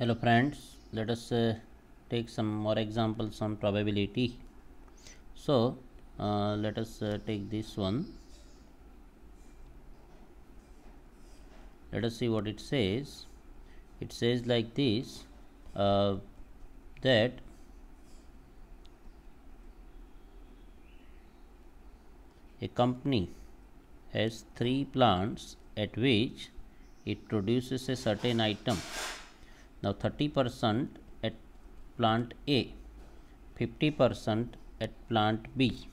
Hello friends, let us take some more examples on probability. So let us take this one. Let us see what it says. It says like this, that a company has 3 plants at which it produces a certain item. Now 30% at plant A, 50% at plant B,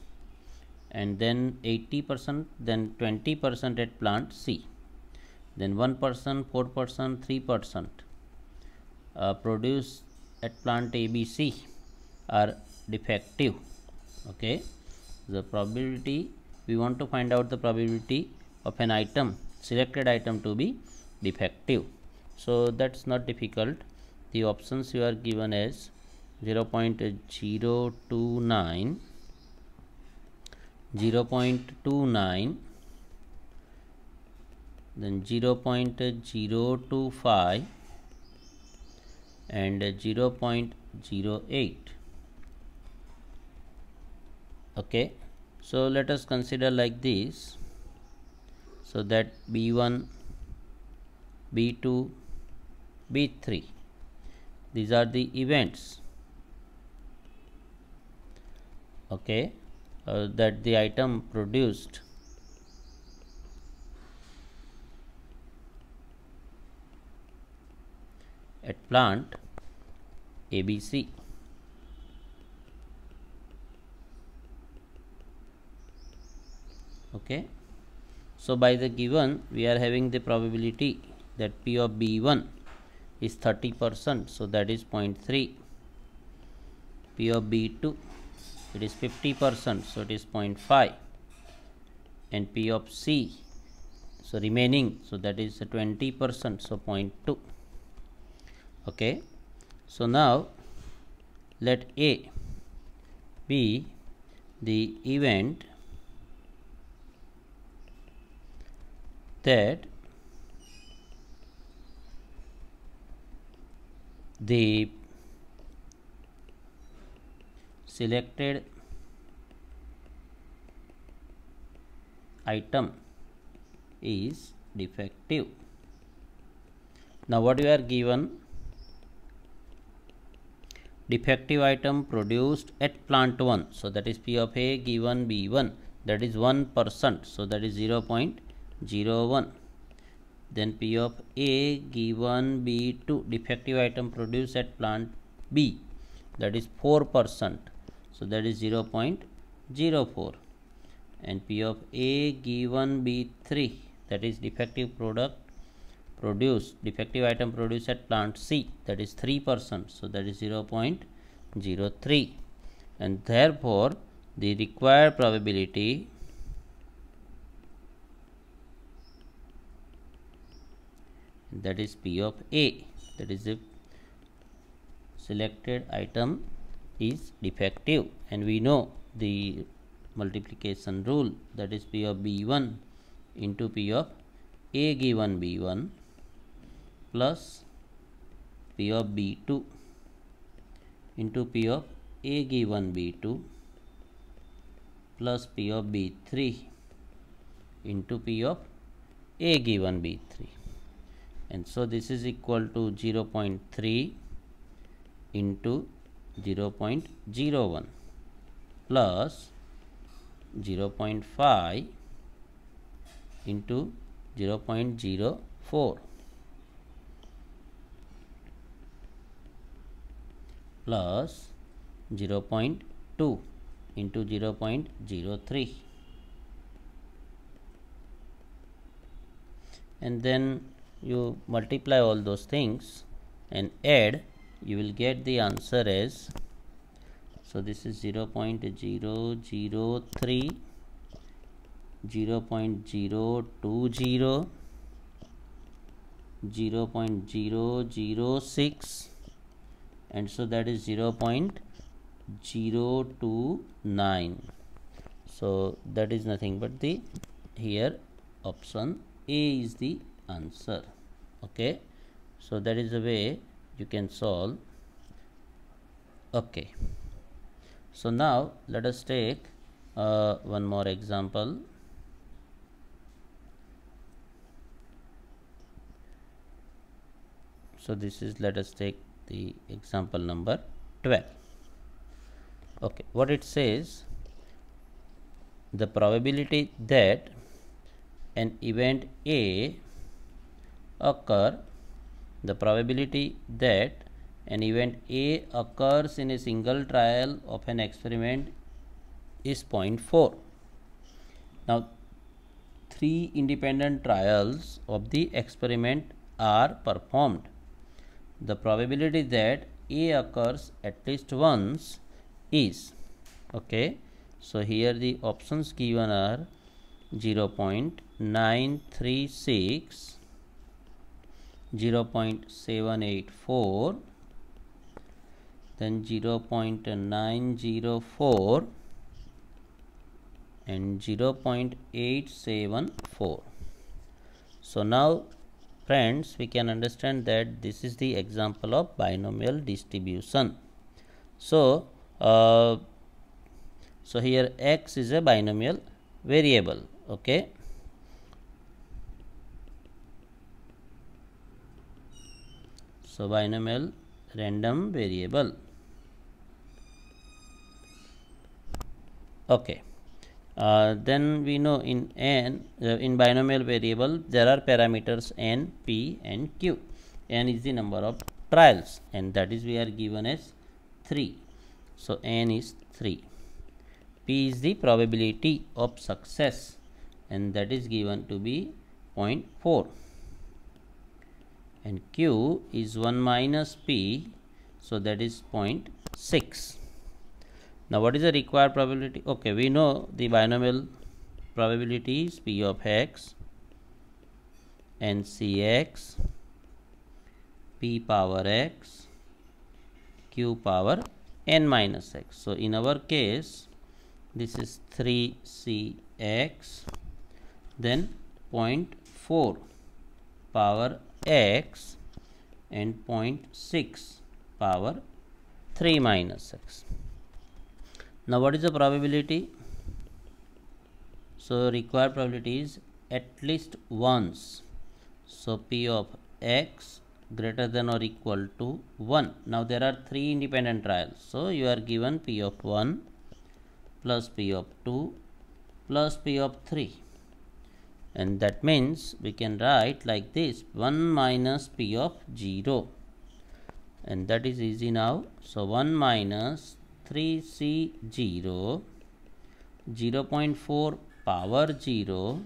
and then 80%, then 20% at plant C, then 1%, 4%, 3% produced at plant ABC are defective. Okay, the probability, we want to find out the probability of an item, selected item, to be defective. So that's not difficult. The options you are given as 0.029, 0.29, then 0.025 and 0.08. Okay, so let us consider like this, so that B1, B2, B3, these are the events, okay, that the item produced at plant ABC. Okay, so by the given we are having the probability that P of B1 is 30%, so that is 0.3. P of B2, it is 50%, so it is 0.5, and P of C, so remaining, so that is 20%, so 0.2. Okay, so now let A be the event that the selected item is defective. Now what you are given? Defective item produced at plant 1, so that is P of A given B1, that is 1%, so that is 0.01. Then P of A given B2, defective item produced at plant B, that is 4%, so that is 0.04. And P of A given B3, that is defective item produced at plant C, that is 3%, so that is 0.03. And therefore the required probability that is P of A, that is if selected item is defective, and we know the multiplication rule, that is P of B1 into P of A given B1 plus P of B2 into P of A given B2 plus P of B3 into P of A given B3. And so this is equal to 0.3 into 0.01 plus 0.5 into 0.04 plus 0.2 into 0.03, and then you multiply all those things and add, you will get the answer as, so this is 0.003, 0.020, 0.006, and so that is 0.029. So that is nothing but the here option A is the answer. Okay, so that is the way you can solve. Okay, so now let us take one more example. So this is, let us take the example number 12. Okay, what it says, the probability that an event A occur, the probability that an event A occurs in a single trial of an experiment is 0.4. Now 3 independent trials of the experiment are performed. The probability that A occurs at least once is, okay, so here the options given are 0.936, 0.784, then 0.904 and 0.874. So now friends, we can understand that this is the example of binomial distribution. So so here x is a binomial variable. Okay, so binomial random variable. Okay, then we know in n, in binomial variable there are parameters n, p and q. N is the number of trials and that is we are given as 3. So n is 3. P is the probability of success and that is given to be 0.4. And q is 1 minus p, so that is 0.6. Now what is the required probability? Okay, we know the binomial probabilities p of x, n c x, p power x, q power n minus x. So in our case this is 3cx, then 0.4 power x and 0.6 power 3 minus x. Now what is the probability? So required probability is at least once. So p of x greater than or equal to 1. Now there are 3 independent trials. So you are given p of 1 plus p of 2 plus p of 3. And that means we can write like this, 1 minus p of 0. And that is easy now. So 1 minus 3c0, 0.4 power 0,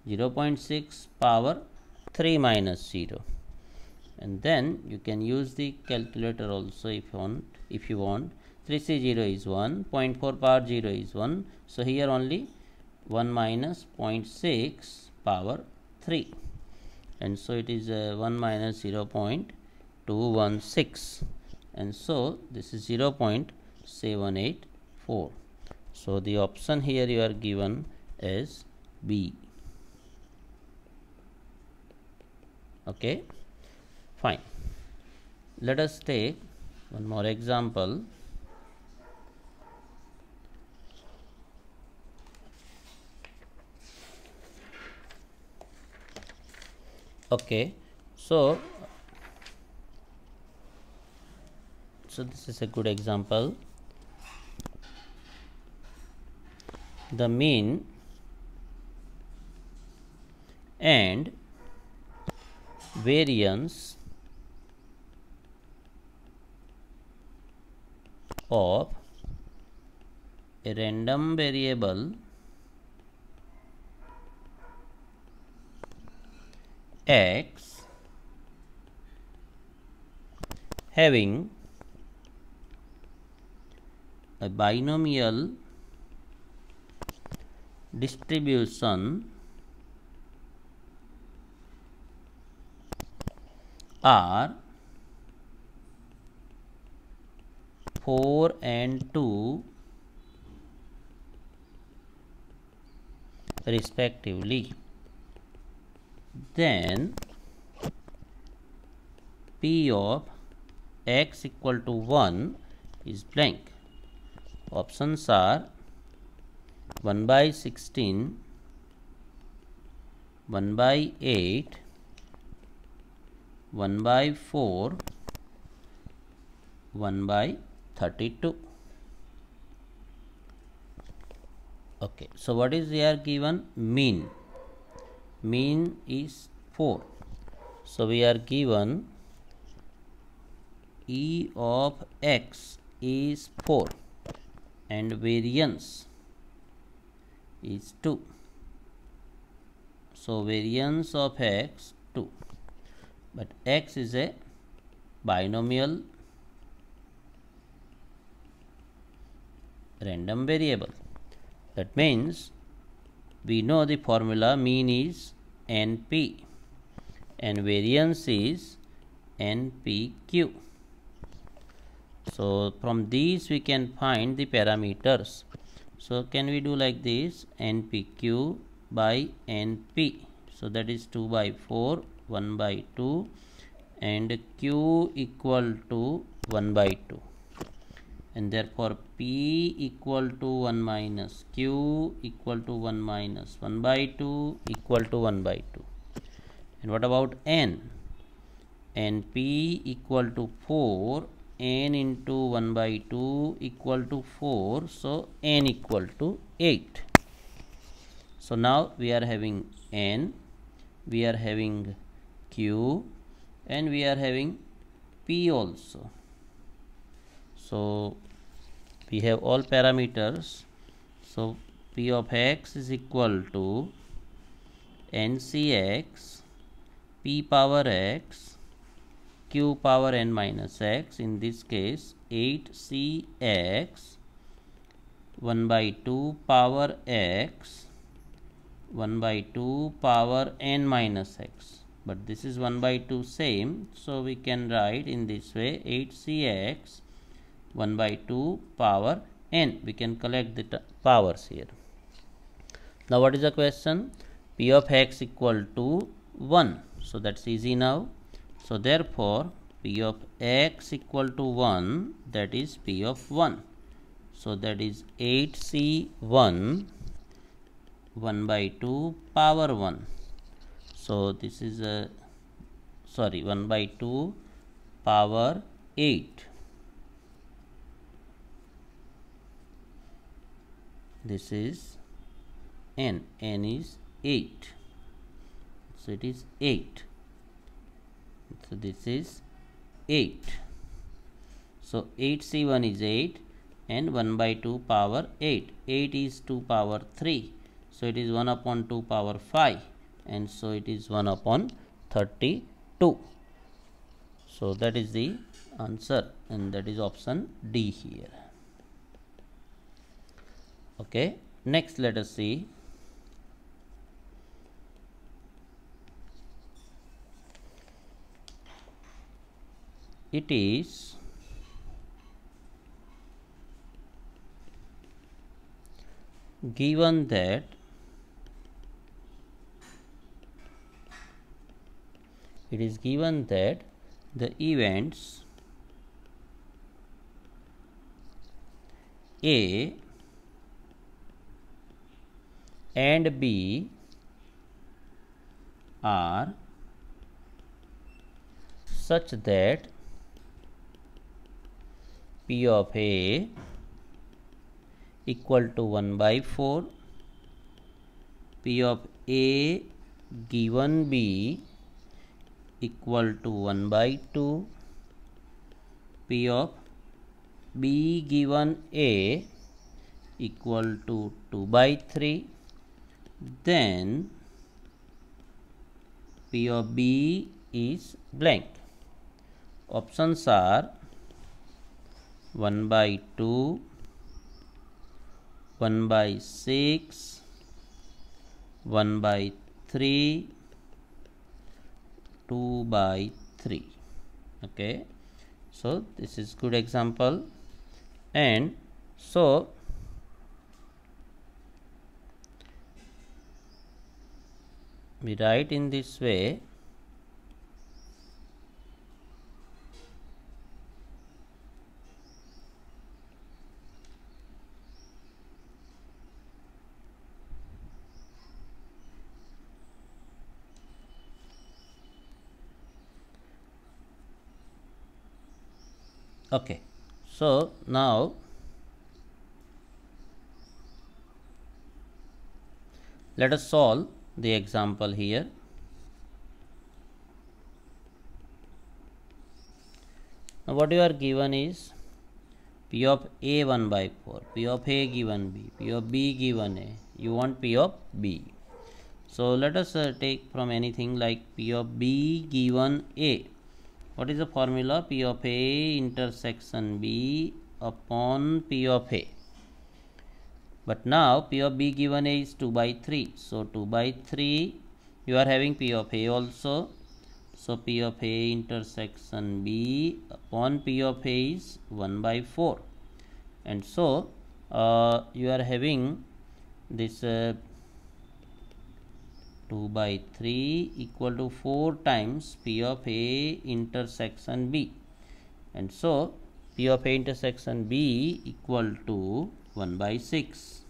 0.6 power 3 minus 0. And then you can use the calculator also if you want. 3c0 is 1, 0.4 power 0 is 1. So here only 1 minus 0.6 power 3. And so it is 1 minus 0.216. And so this is 0.784. So the option here you are given as B. Okay, fine. Let us take one more example. Okay, so this is a good example. The mean and variance of a random variable x having a binomial distribution are 4 and 2 respectively, then P of x equal to 1 is blank. Options are 1 by 16, 1 by 8, 1 by 4, 1 by 32. Okay, so what is here given? Mean. Mean is 4. So we are given E of x is 4 and variance is 2. So variance of x 2, but x is a binomial random variable. That means we know the formula mean is NP and variance is NPQ. So from these we can find the parameters. So can we do like this? NPQ by NP. So that is 2 by 4, 1 by 2, and Q equal to 1 by 2. And therefore P equal to 1 minus Q equal to 1 minus 1 by 2 equal to 1 by 2. And what about N? NP equal to 4, N into 1 by 2 equal to 4, so N equal to 8. So now we are having N, we are having Q, and we are having P also. So we have all parameters. So P of x is equal to NCX P power x Q power n minus x, in this case 8cx 1 by 2 power x 1 by 2 power n minus x, but this is 1 by 2 same, so we can write in this way 8cx 1 by 2 power n. We can collect the powers here. Now what is the question? P of x equal to 1, so that's easy now. So therefore P of x equal to 1, that is P of 1. So that is 8c1 1 by 2 power 1. So this is 1 by 2 power 8. This is n is 8. So it is 8. So this is 8. So 8c1 is 8 and 1 by 2 power 8. 8 is 2 power 3. So it is 1 upon 2 power 5, and so it is 1 upon 32. So that is the answer, and that is option D here. Okay, next let us see. It is given that the events A and B are such that P of A equal to 1 by 4, P of A given B equal to 1 by 2, P of B given A equal to 2 by 3, then P of B is blank. Options are 1 by 2, 1 by 6, 1 by 3, 2 by 3. Okay, so this is good example, and so we write in this way. Okay, so now let us solve the example here. Now what you are given is P of A 1 by 4, P of A given B, P of B given A, you want P of B. So let us take from anything like P of B given A. What is the formula? P of A intersection B upon P of A. But now P of B given A is 2 by 3. So 2 by 3 you are having P of A also. So P of A intersection B upon P of A is 1 by 4. And so you are having this 2 by 3 equal to 4 times P of A intersection B. And so P of A intersection B equal to 1 by 6.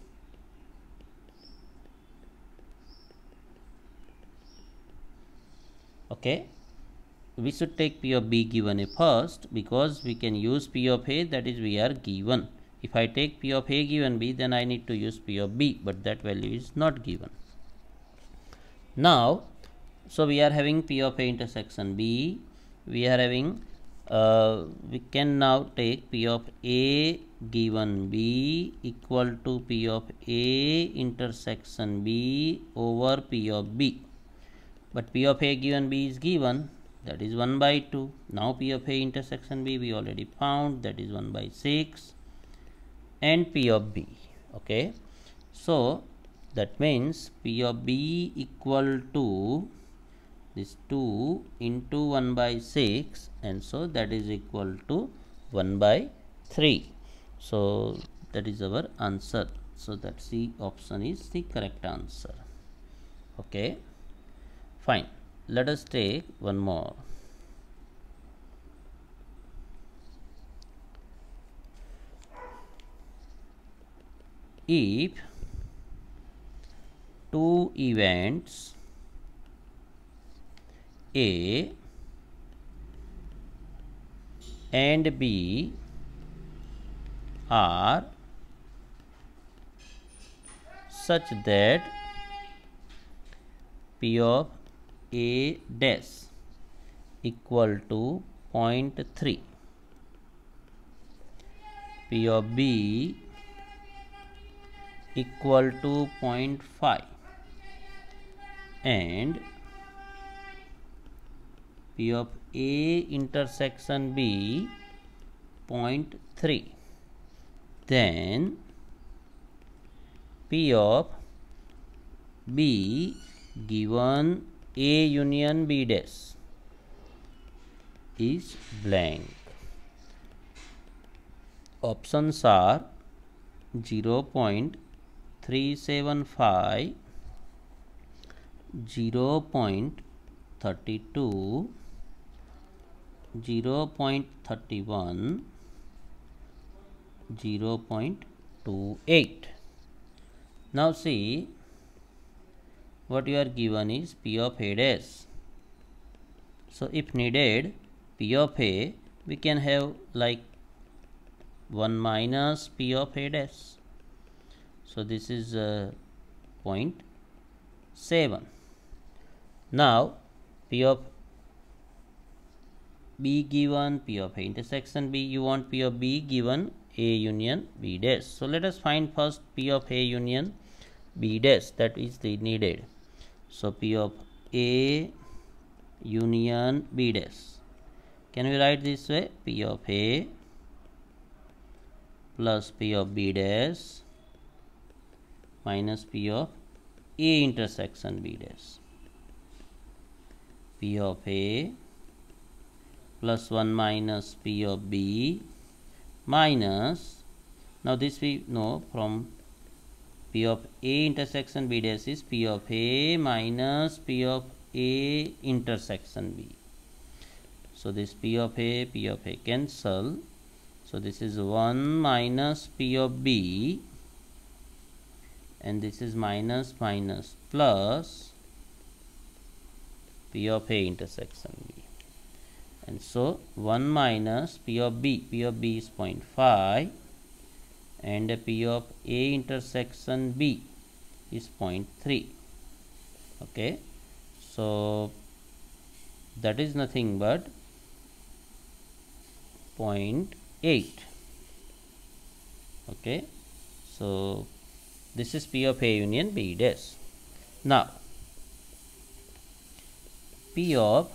Okay, we should take P of B given A first, because we can use P of A, that is we are given. If I take P of A given B, then I need to use P of B, but that value is not given. Now, so we are having P of A intersection B, we are having we can now take P of A given B equal to P of A intersection B over P of B. But P of A given B is given, that is 1 by 2. Now P of A intersection B we already found, that is 1 by 6, and P of B. Okay, so that means P of B equal to this 2 into 1 by 6, and so that is equal to 1 by 3. So that is our answer. So that C option is the correct answer. Okay, fine. Let us take one more. If two events A and B are such that P of A dash equal to 0.3, P of B equal to 0.5, and P of A intersection B 0.3, then P of B given A union B dash is blank. Options are 0.375, 0.32, 0.31, 0.28. Now see, what you are given is P of A dash. So if needed, P of A we can have like 1 minus P of A dash. So this is 0.7. Now P of B given P of A intersection B, you want P of B given A union B dash. So let us find first P of A union B dash, that is the needed. So P of A union B dash, can we write this way? P of A plus P of B dash minus P of A intersection B dash. P of A plus 1 minus P of B minus, now this we know from P of A intersection B dash is P of A minus P of A intersection B. So this P of A cancel. So this is 1 minus P of B, and this is minus minus plus P of A intersection B. and so 1 minus P of B is 0.5 and P of A intersection B is 0.3. Okay, so that is nothing but 0.8. Okay, so this is P of A union B dash. Now P of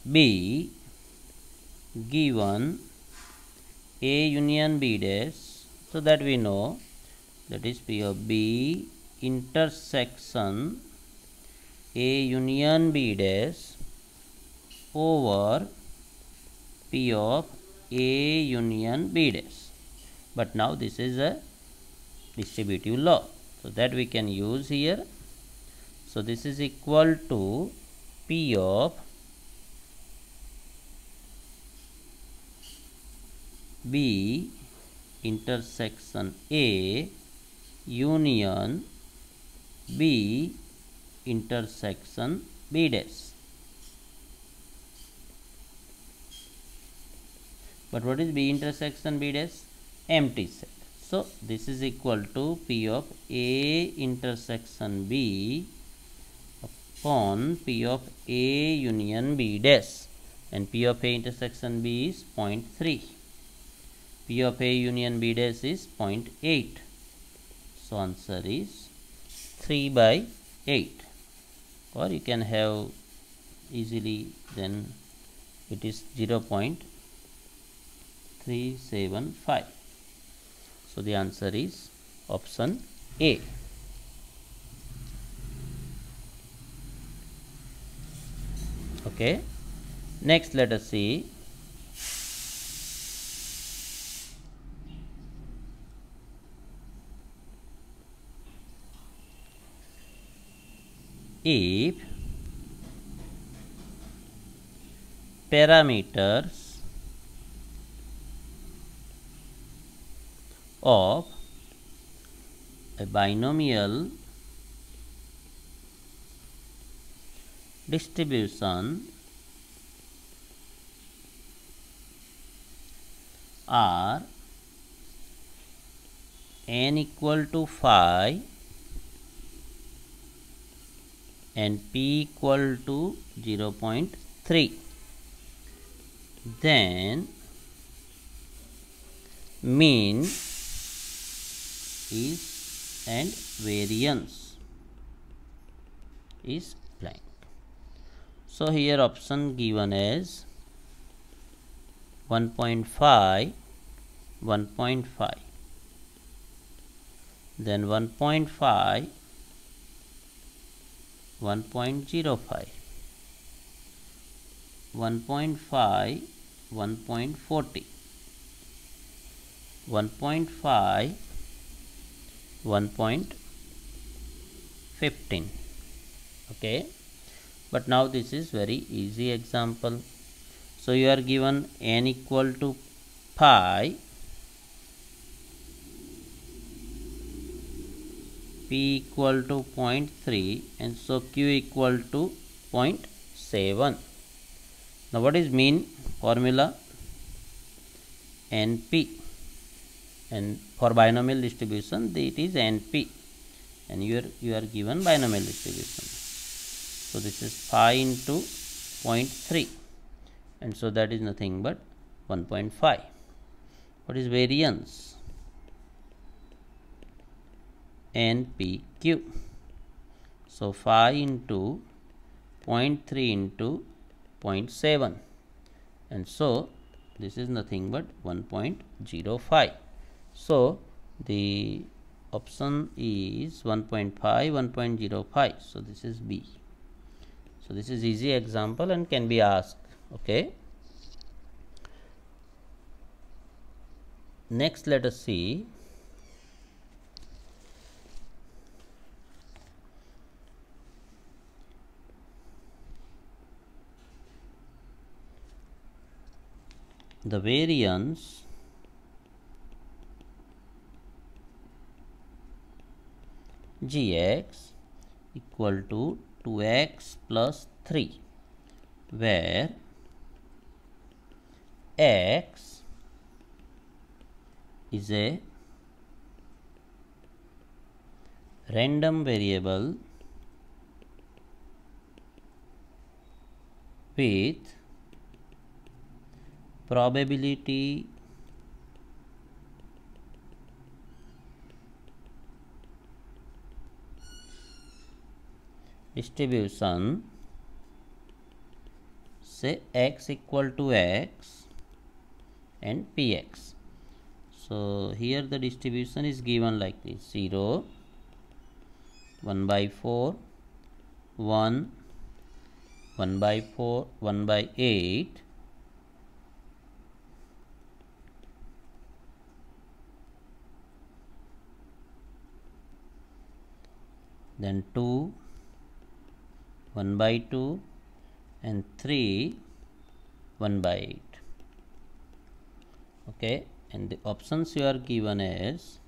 B given A union B dash, so that we know that is P of B intersection A union B dash over P of A union B dash. But now this is a distributive law, so that we can use here. So this is equal to P of B intersection A union B intersection B dash. But what is B intersection B dash? Empty set. So this is equal to P of A intersection B upon P of A union B dash, and P of A intersection B is 0.3. P of A union B dash is 0.8. So answer is 3 by 8, or you can have easily then it is 0.375. So the answer is option A. Okay, next let us see if parameters of a binomial distribution are n equal to phi and p equal to 0.3, then mean is and variance is blank. So here option given as 1.5, 1.5, then 1.5, 1.05, 1.5, 1.40, 1.5, 1.15. Okay, but now this is very easy example. So you are given n equal to pi, p equal to 0.3, and so q equal to 0.7. Now what is mean formula? NP, and for binomial distribution it is NP, and you are given binomial distribution. So this is phi into 0.3, and so that is nothing but 1.5. What is variance? NPQ. So phi into 0.3 into 0.7, and so this is nothing but 1.05. So the option is 1.5, 1.05. So this is B. So this is easy example and can be asked. Okay, next let us see the variance gx equal to 2x plus 3 where x is a random variable with probability distribution, say x equal to x and px. So here the distribution is given like this: 0, 1 by 4, 1, 1 by 4, 1 by 8, then 2, 1 by 2, and 3, 1 by 8. Okay, and the options you are given is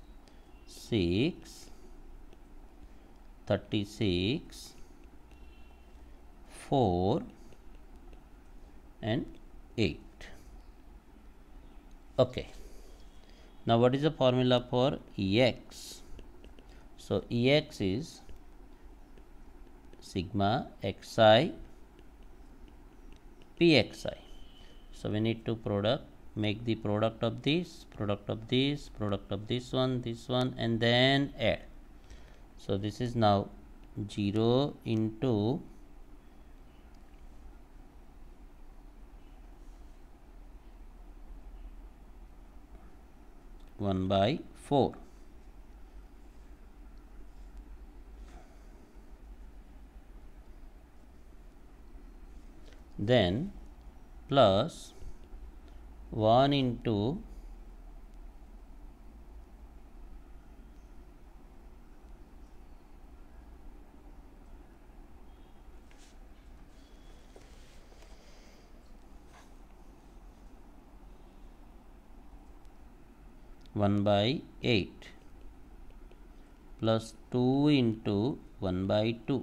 6, 36, 4, and 8. Okay, now what is the formula for Ex? So Ex is sigma xi pxi. So we need to make the product of this, product of this, product of this one, and then add. So this is now 0 into 1 by 4. Then plus 1 into 1 by 8 plus 2 into 1 by 2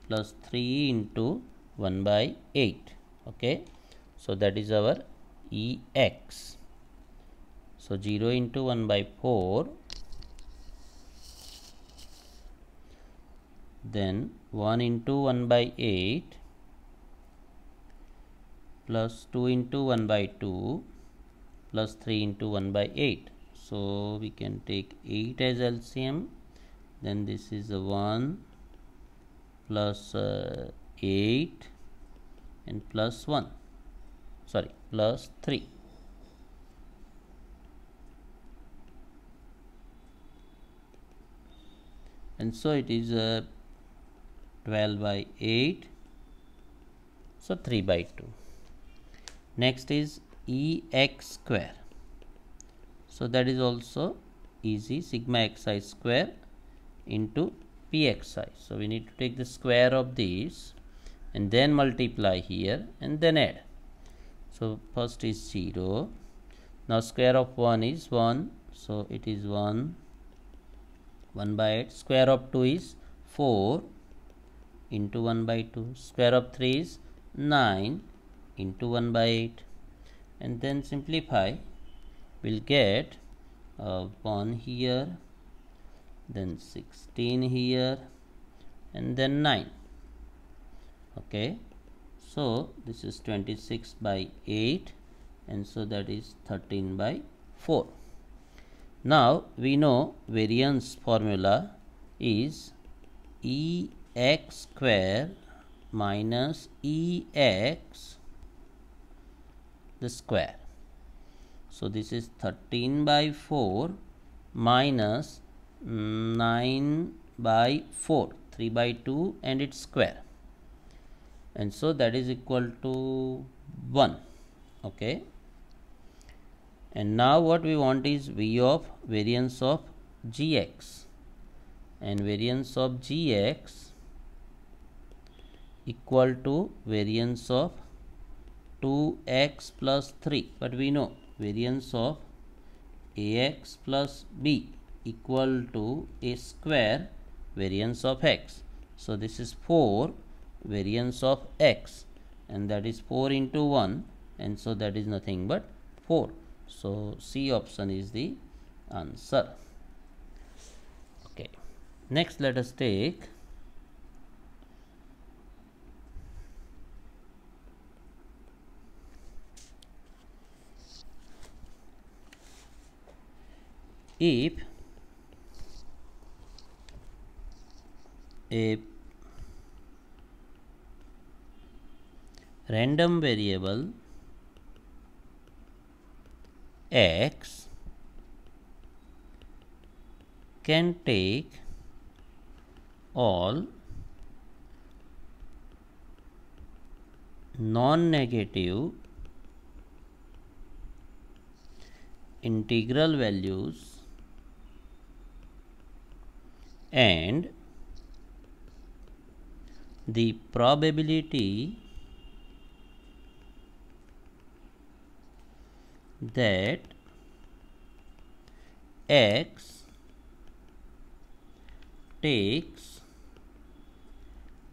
plus 3 into 1 by 8. Okay, so that is our Ex. So 0 into 1 by 4, then 1 into 1 by 8 plus 2 into 1 by 2 plus 3 into 1 by 8. So we can take 8 as LCM. Then this is a 1 plus 8 and plus 1, sorry, plus 3. And so it is 12 by 8, so 3 by 2. Next is Ex square. So that is also easy, sigma xi square into pxi. So we need to take the square of these and then multiply here and then add. So first is 0. Now square of 1 is 1. So it is 1 by 8. Square of 2 is 4 into 1 by 2. Square of 3 is 9 into 1 by 8. And then simplify. We'll get 1 here, then 16 here, and then 9. Okay, so this is 26 by 8, and so that is 13 by 4. Now we know variance formula is Ex square minus Ex the square. So this is 13 by 4 minus 9 by 4, 3 by 2 and its square, and so that is equal to 1. Okay, and now what we want is V of variance of Gx, and variance of Gx equal to variance of 2x plus 3, but we know variance of Ax plus b equal to a square variance of x. So this is 4 variance of x, and that is 4 into 1, and so that is nothing but 4. So C option is the answer. Okay, next let us take if a random variable x can take all non-negative integral values and the probability that x takes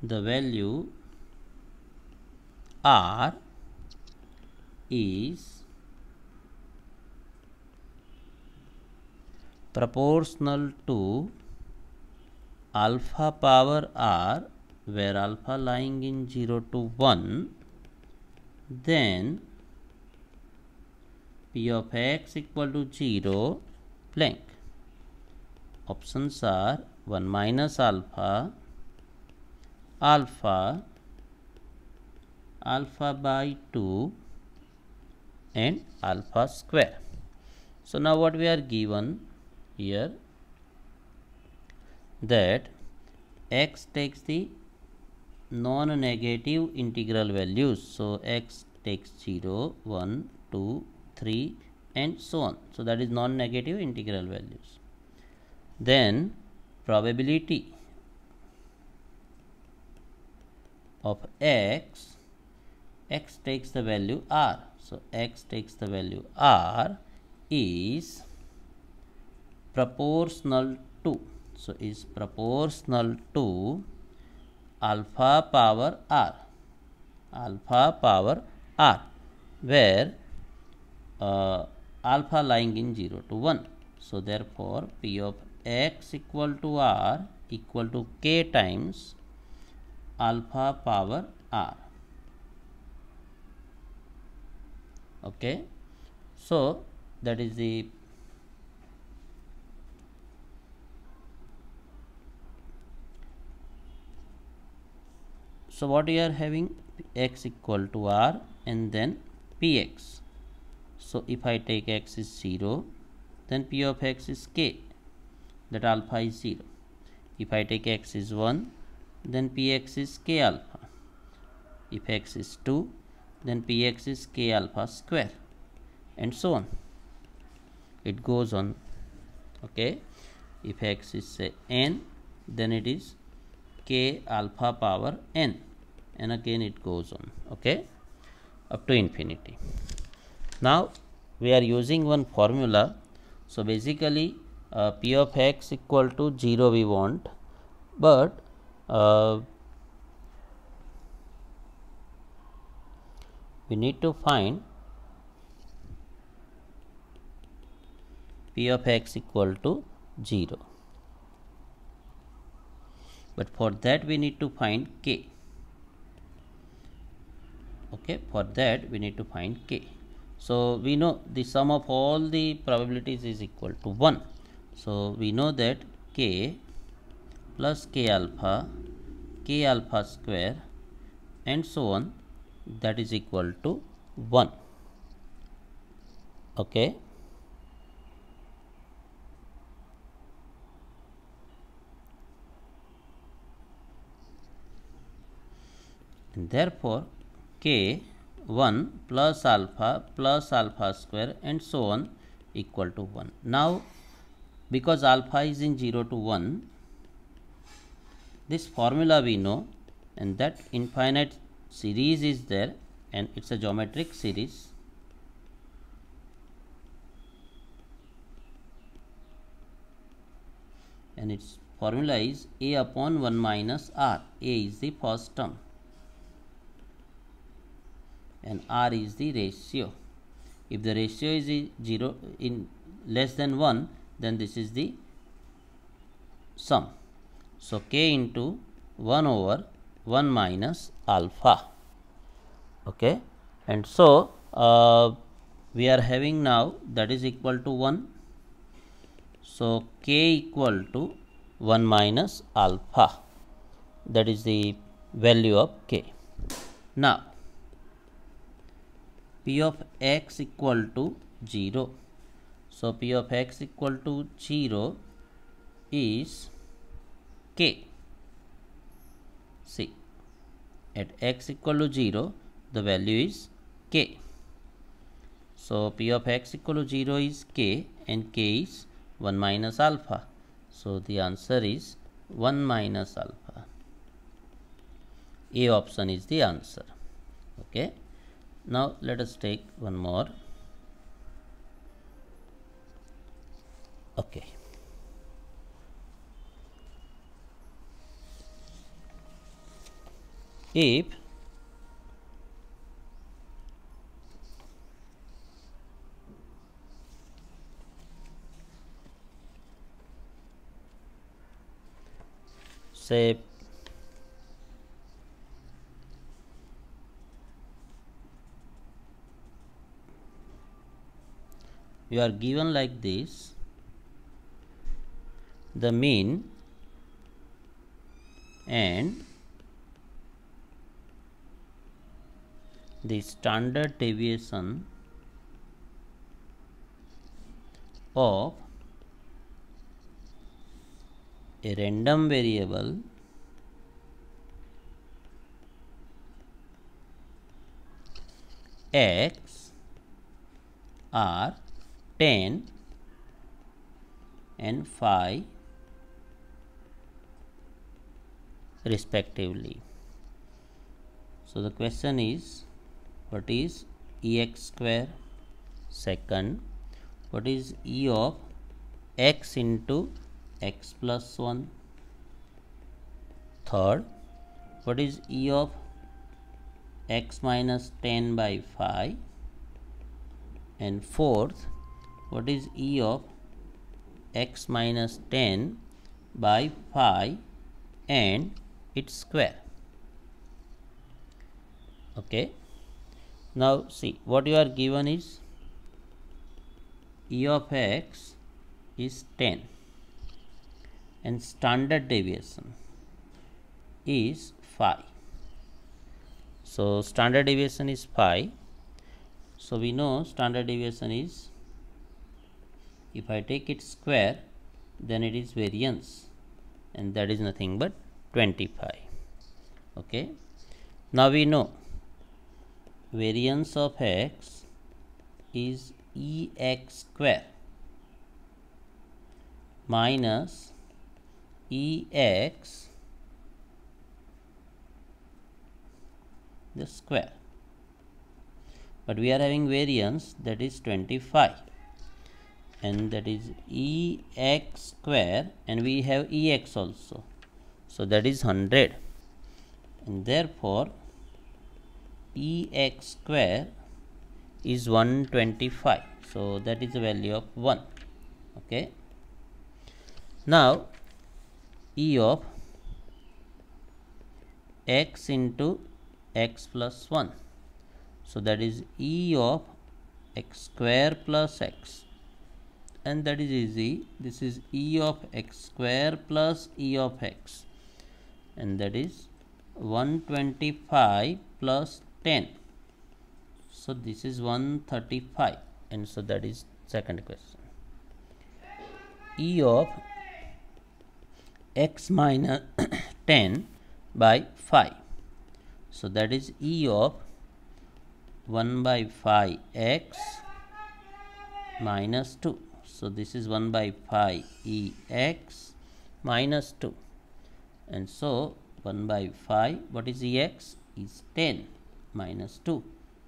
the value r is proportional to alpha power r, where alpha lying in 0 to 1, then p of x equal to 0 blank. Options are 1 minus alpha, alpha, alpha by 2 and alpha square. So now what we are given here, that x takes the non-negative integral values. So x takes 0, 1, 2, 3 and so on. So that is non-negative integral values. Then probability of x takes the value r. So x takes the value r is proportional to, so is proportional to alpha power r, alpha power r, where alpha lying in 0 to 1. So therefore p of x equal to r equal to k times alpha power r. Okay, so that is the so what we are having, x equal to r and then px. So if I take x is 0, then p of x is k, that alpha is 0. If I take x is 1, then px is k alpha. If x is 2, then px is k alpha square, and so on. It goes on. Okay, if x is say n, then it is k alpha power n, and again it goes on. Okay, up to infinity. Now we are using one formula. So basically p of x equal to 0 we want, but we need to find p of x equal to 0, but for that we need to find k. Okay, for that we need to find k. So we know the sum of all the probabilities is equal to 1. So we know that k plus k alpha square and so on, that is equal to 1. Okay, and therefore k 1 plus alpha square and so on equal to 1. Now because alpha is in 0 to 1, this formula we know, and that infinite series is there, and it's a geometric series. And its formula is a upon 1 minus r. A is the first term. and R is the ratio. If the ratio is 0 in less than 1, then this is the sum. So k into 1 over 1 minus alpha. Okay, and so we are having now that is equal to 1. So k equal to 1 minus alpha, that is the value of k. Now p of x equal to 0. So p of x equal to 0 is k. See, at x equal to 0, the value is k. So p of x equal to 0 is k, and k is 1 minus alpha. So the answer is 1 minus alpha. A option is the answer. Okay. Now let us take one more. Okay. If say you are given like this, the mean and the standard deviation of a random variable x are 10 and 5 respectively. So the question is, what is ex square? Second, what is e of x into x plus 1? Third, what is e of x minus 10 by 5? And fourth, what is e of x minus 10 by 5 and its square? Okay. Now see, what you are given is e of x is 10 and standard deviation is 5. So standard deviation is 5. So we know standard deviation is, if I take its square, then it is variance, and that is nothing but 25. Okay. Now we know variance of x is ex square minus ex the square, but we are having variance, that is 25, and that is ex square, and we have ex also, so that is 100, and therefore ex square is 125. So that is the value of 1. Okay. Now e of x into x plus 1, so that is e of x square plus x, and that is easy. This is e of x square plus e of x, and that is 125 plus 10. So this is 135, and so that is second question. E of x minus 10 by 5, so that is e of 1 by 5 x minus 2. So this is 1 by 5 ex minus 2, and so 1 by 5, what is ex, is 10 minus 2,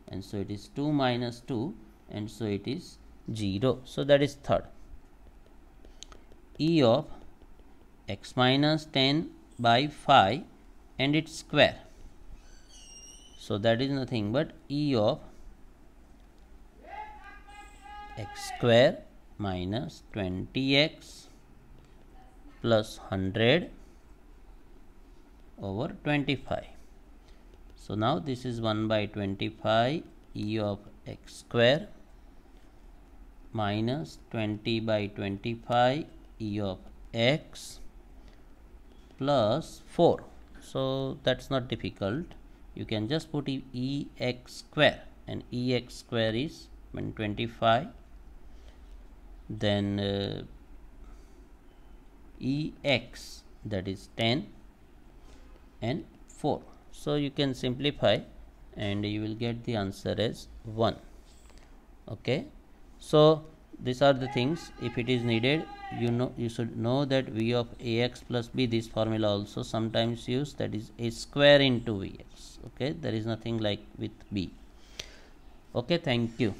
and so it is 2 minus 2, and so it is 0. So that is third. E of x minus 10 by 5 and its square. So that is nothing but e of x square minus 20x plus 100 over 25. So now this is 1 by 25 e of x square minus 20 by 25 e of x plus 4. So that's not difficult. You can just put e x square, and e x square is 25, then e x, that is 10, and 4. So you can simplify and you will get the answer as 1. Okay, so these are the things. If it is needed, you should know that v of ax plus b, this formula also sometimes used, that is a square into vx. Okay, there is nothing like with b. Okay, thank you.